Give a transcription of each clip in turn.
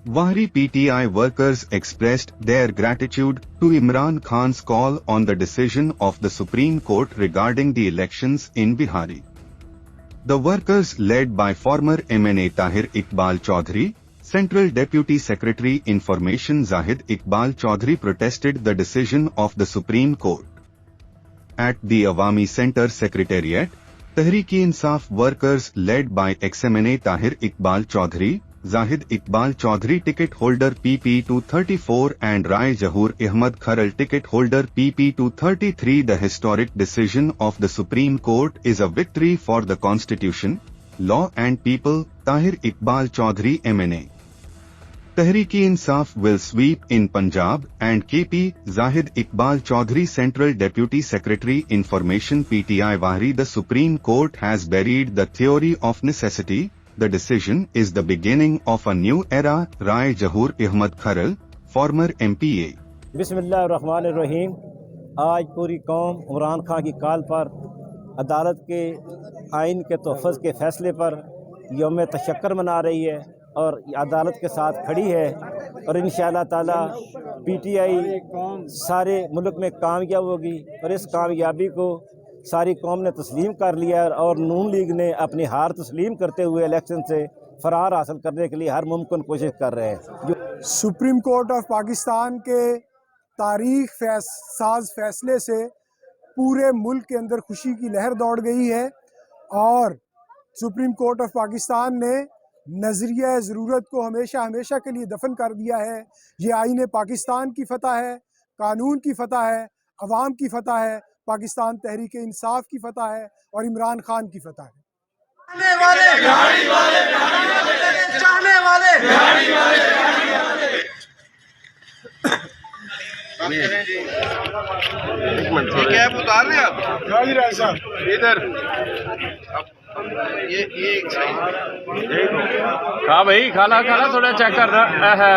Wahri PTI workers expressed their gratitude to Imran Khan's call on the decision of the Supreme Court regarding the elections in Bihar. The workers, led by former MNA Tahir Iqbal Chaudhary, Central Deputy Secretary Information Zahid Iqbal Chaudhary, protested the decision of the Supreme Court. At the Awami Center Secretariat, Tehreek-e-Insaf workers led by ex-MNA Tahir Iqbal Chaudhary, Zahid Iqbal Chaudhary ticket holder PP 234 and Rai Jahur Ahmad Kharal ticket holder PP 233. The historic decision of the Supreme Court is a victory for the Constitution, law and people. Tahir Iqbal Chaudhary MNA. Tehreek-e-Insaf will sweep in Punjab and KP. Zahid Iqbal Chaudhary, Central Deputy Secretary Information PTI Wahri. The Supreme Court has buried the theory of necessity. The decision is the beginning of a new era. Rai Jahur Ahmad Kharal, former MPA. बिस्मिल्लाहिर्रहमानिर्रहीम। आज पूरी कौम इमरान खान की call पर अदालत के आइन के तहफ़्फ़ुज़ के फ़ैसले पर यौम तशक्कर मना रही है और अदालत के साथ खड़ी है और इंशाअल्लाह ताला PTI सारे मुल्क में कामयाब होगी और इस कामयाबी को सारी कौम ने तस्लीम कर लिया और नून लीग ने अपनी हार तस्लीम करते हुए इलेक्शन से फरार हासिल करने के लिए हर मुमकिन कोशिश कर रहे हैं। सुप्रीम कोर्ट ऑफ पाकिस्तान के तारीख साज फैसले से पूरे मुल्क के अंदर खुशी की लहर दौड़ गई है और सुप्रीम कोर्ट ऑफ पाकिस्तान ने नज़रिया ज़रूरत को हमेशा हमेशा के लिए दफन कर दिया है। ये आईन पाकिस्तान की फतह है, कानून की फतह है, अवाम की फतह है, पाकिस्तान तहरीक इंसाफ की फतह है और इमरान खान की फतह है। कैप उतार ले आप इधर ये खा भाई खाला खाला थोड़ा चेक कर रहा है।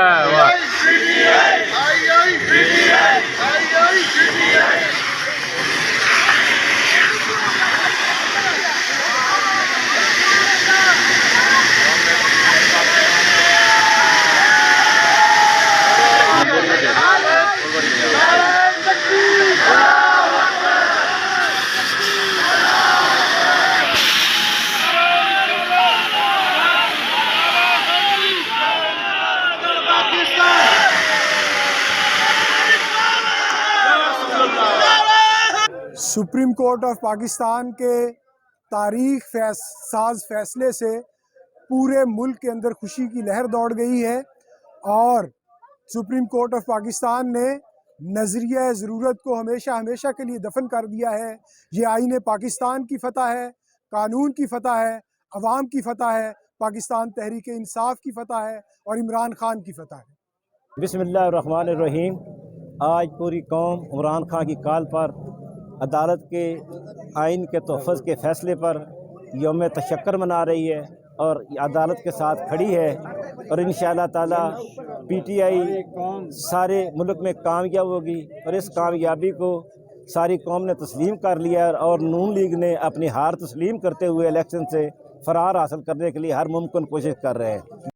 सुप्रीम कोर्ट ऑफ पाकिस्तान के तारीख साज फैसले से पूरे मुल्क के अंदर खुशी की लहर दौड़ गई है और सुप्रीम कोर्ट ऑफ पाकिस्तान ने नज़रिया ज़रूरत को हमेशा हमेशा के लिए दफन कर दिया है। ये आईन पाकिस्तान की फतह है, कानून की फतह है, अवाम की फतह है, पाकिस्तान तहरीक इंसाफ की फतह है और इमरान खान की फतह है। बिस्मिल्लाहिर्रहमानिर्रहीम। आज पूरी कौम इमरान खान की कॉल पर अदालत के आइन के तहफ़्फ़ुज़ के फ़ैसले पर यौम तशक्कर मना रही है और अदालत के साथ खड़ी है और इंशाअल्लाह ताला PTI सारे मुल्क में कामयाब होगी और इस कामयाबी को सारी कौम ने तस्लीम कर लिया और नून लीग ने अपनी हार तस्लीम करते हुए इलेक्शन से फरार हासिल करने के लिए हर मुमकिन कोशिश कर रहे हैं।